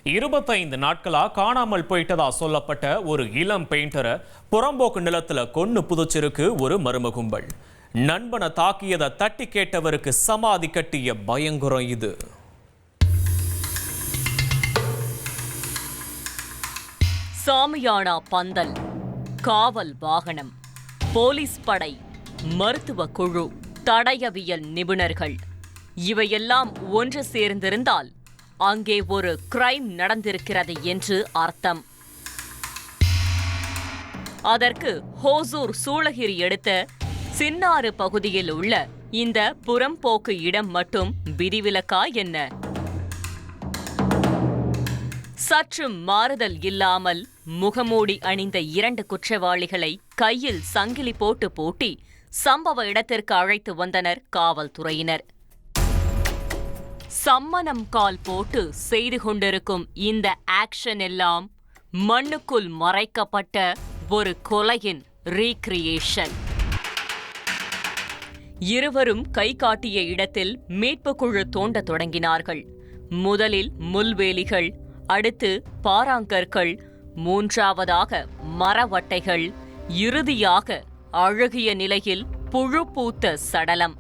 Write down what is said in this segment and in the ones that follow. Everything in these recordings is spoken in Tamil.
25 நாட்களா காணாமல் போயிட்டதா சொல்லப்பட்ட ஒரு இளம் பெயிண்டரை புறம்போக்கு நிலத்துல கொன்னு புதைச்சிருக்கு ஒரு மர்ம கும்பல். நண்பனை தாக்கியதை தட்டி கேட்டவருக்கு சமாதி கட்டிய பயங்கரம் இது. சாமியானா பந்தல், காவல் வாகனம், போலீஸ் படை, மருத்துவ குழு, தடயவியல் நிபுணர்கள் இவையெல்லாம் ஒன்று சேர்ந்திருந்தால் அங்கே ஒரு கிரைம் நடந்திருக்கிறது என்று அர்த்தம். அதற்கு ஹோசூர் சூளகிரி எடுத்த சின்னாறு பகுதியில் உள்ள இந்த புறம்போக்கு இடம் மட்டும் விதிவிலக்கா என்ன? சற்றும் மாறுதல் இல்லாமல் முகமூடி அணிந்த 2 குற்றவாளிகளை கையில் சங்கிலி போட்டு பூட்டி சம்பவ இடத்திற்கு அழைத்து வந்தனர் காவல்துறையினர். சம்மணம் கால் போட்டு செய்து கொண்டிருக்கும் இந்த ஆக்ஷன் எல்லாம் மண்ணுக்குள் மறைக்கப்பட்ட ஒரு கொலையின் ரீக்ரியேஷன். இருவரும் கை காட்டிய இடத்தில் மீட்பு குழு தோண்ட தொடங்கினார்கள். முதலில் முள்வேலிகள், அடுத்து பாறாங்கற்கள், மூன்றாவதாக மரவட்டைகள், இறுதியாக அழுகிய நிலையில் புழு பூத்த சடலம்.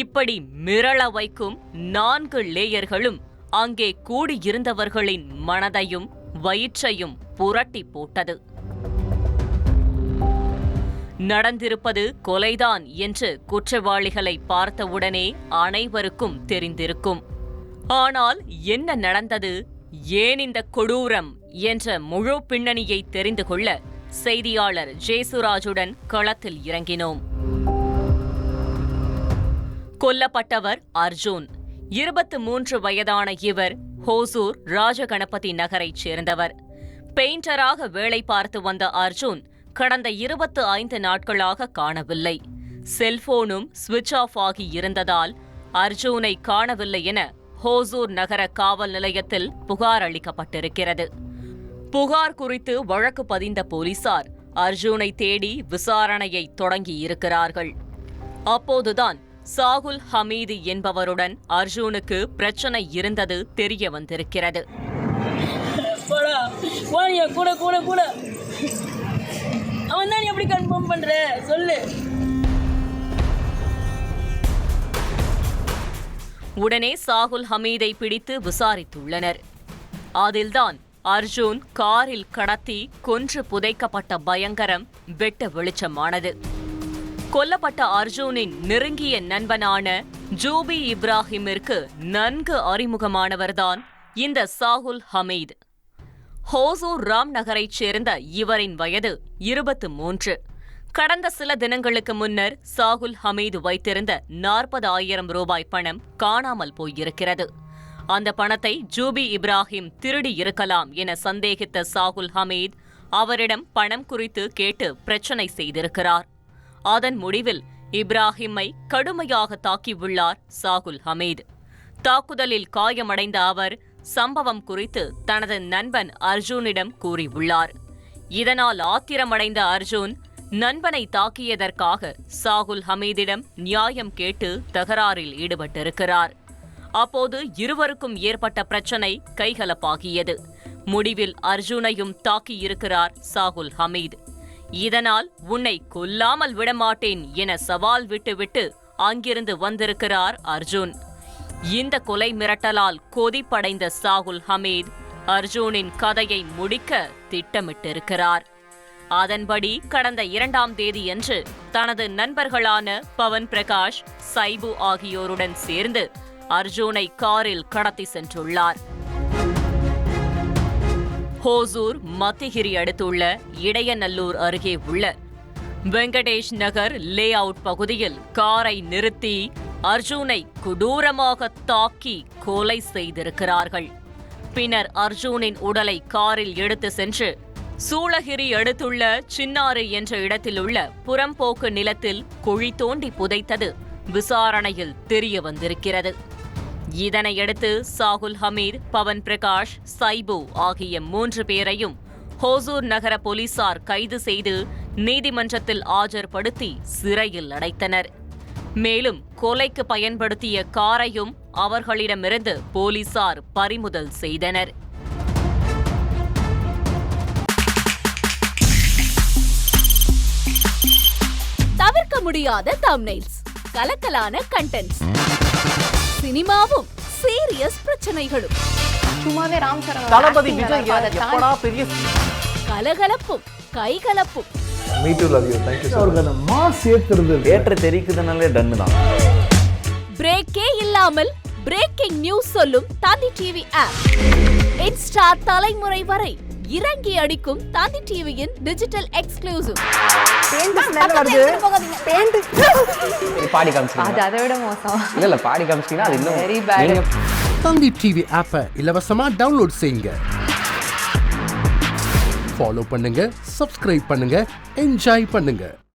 இப்படி மிரள வைக்கும் 4 லேயர்களும் அங்கே கூடியிருந்தவர்களின் மனதையும் வயிற்றையும் புரட்டி போட்டது. நடந்திருப்பது கொலைதான் என்று குற்றவாளிகளை பார்த்தவுடனே அனைவருக்கும் தெரிந்திருக்கும். ஆனால் என்ன நடந்தது, ஏன் இந்த கொடூரம் என்ற முழு பின்னணியை தெரிந்து கொள்ள செய்தியாளர் ஜேசுராஜுடன் களத்தில் இறங்கினோம். கொல்லப்பட்டவர் அர்ஜுன். 23 வயதான இவர் ஹோசூர் ராஜகணபதி நகரைச் சேர்ந்தவர். பெயிண்டராக வேலை பார்த்து வந்த அர்ஜுன் கடந்த 25 நாட்களாக காணவில்லை. செல்போனும் சுவிட்ச் ஆஃப் ஆகி இருந்ததால் அர்ஜுனை காணவில்லை என ஹோசூர் நகர காவல் நிலையத்தில் புகார் அளிக்கப்பட்டிருக்கிறது. புகார் குறித்து வழக்கு பதிந்த போலீசார் அர்ஜுனை தேடி விசாரணையை தொடங்கியிருக்கிறார்கள். அப்போதுதான் சாகுல் ஹமீது என்பவருடன் அர்ஜுனுக்கு பிரச்சனை இருந்தது தெரிய வந்திருக்கிறது. உடனே சாகுல் ஹமீதை பிடித்து விசாரித்துள்ளனர். அதில்தான் அர்ஜுன் காரில் கடத்தி கொன்று புதைக்கப்பட்ட பயங்கரம் வெட்ட வெளிச்சமானது. கொல்லப்பட்ட அர்ஜுனின் நெருங்கிய நண்பனான ஜூபி இப்ராஹிமிற்கு நன்கு அறிமுகமானவர்தான் இந்த சாகுல் ஹமீத். ஹோசூர் ராம் நகரைச் சேர்ந்த இவரின் வயது 23. கடந்த சில தினங்களுக்கு முன்னர் சாகுல் ஹமீது வைத்திருந்த 40,000 ரூபாய் பணம் காணாமல் போயிருக்கிறது. அந்த பணத்தை ஜூபி இப்ராஹிம் திருடி இருக்கலாம் என சந்தேகித்த சாகுல் ஹமீத் அவரிடம் பணம் குறித்து கேட்டு பிரச்சனை செய்திருக்கிறார். அதன் முடிவில் இப்ராஹிமை கடுமையாக தாக்கியுள்ளார் சாகுல் ஹமீத். தாக்குதலில் காயமடைந்த அவர் சம்பவம் குறித்து தனது நண்பன் அர்ஜுனிடம் கூறியுள்ளார். இதனால் ஆத்திரமடைந்த அர்ஜுன் நண்பனை தாக்கியதற்காக சாகுல் ஹமீதிடம் நியாயம் கேட்டு தகராறில் ஈடுபட்டிருக்கிறார். அப்போது இருவருக்கும் ஏற்பட்ட பிரச்சனை கைகலப்பாகியது. முடிவில் அர்ஜுனையும் தாக்கியிருக்கிறார் சாகுல் ஹமீத். இதனால் உன்னை கொல்லாமல் விடமாட்டேன் என சவால் விட்டுவிட்டு அங்கிருந்து வந்திருக்கிறார் அர்ஜுன். இந்த கொலை மிரட்டலால் கொதிப்படைந்த சாகுல் ஹமீத் அர்ஜுனின் கதையை முடிக்க திட்டமிட்டிருக்கிறார். அதன்படி கடந்த 2ஆம் தேதியன்று தனது நண்பர்களான பவன் பிரகாஷ், சைபு ஆகியோருடன் சேர்ந்து அர்ஜுனை காரில் கடத்தி சென்றுள்ளார். ஹோசூர் மத்திகிரி அடுத்துள்ள இடையநல்லூர் அருகே உள்ள வெங்கடேஷ் நகர் லே அவுட் பகுதியில் காரை நிறுத்தி அர்ஜுனை கொடூரமாக தாக்கி கொலை செய்திருக்கிறார்கள். பின்னர் அர்ஜுனின் உடலை காரில் எடுத்து சென்று சூளகிரி அடுத்துள்ள சின்னாறு என்ற இடத்திலுள்ள புறம்போக்கு நிலத்தில் குழி தோண்டி புதைத்தது விசாரணையில் தெரிய வந்திருக்கிறது. இதனையடுத்து சாகுல் ஹமீத், பவன் பிரகாஷ், சைபு ஆகிய 3 பேரையும் ஹோசூர் நகர போலீசார் கைது செய்து நீதிமன்றத்தில் ஆஜர்படுத்தி சிறையில் அடைத்தனர். மேலும் கொலைக்கு பயன்படுத்திய காரையும் அவர்களிடமிருந்து போலீசார் பறிமுதல் செய்தனர். தவிர்க்க முடியாத தம்ப்நெயில்ஸ், கலக்கலான கண்டென்ட்ஸ், சினிமாவும் சீரியஸ் பிரச்சனைகளும், சும்மாவே ராம்சரண் தளபதி விஜய் எப்படா பெரிய கலகலப்பும் கைகலப்பும். Me too, love you. Thank you so much. Mass ஏத்துறது தேட்டர் தெரிக்குதுனாலே டன்னு தான். பிரேக்கே இல்லாமல் பிரேக்கிங் நியூஸ் சொல்லும் தந்தி டிவி ஆப். இன்ஸ்டா தலைமுறை வரை இறங்கி அடிக்கும் தந்தி டிவியின் டிஜிட்டல் எக்ஸ்க்ளூசிவ். பாடி காமிச்சிங்க. அது அதை விட மோசம். இல்ல பாடி காமிச்சிங்கன்னா அது இன்னும் வெரி பேட். தந்தி டிவி ஆப்பை இலவசமா டவுன்லோட் செய்யுங்க. ஃபாலோ பண்ணுங்க, சப்ஸ்கிரைப் பண்ணுங்க, என்ஜாய் பண்ணுங்க.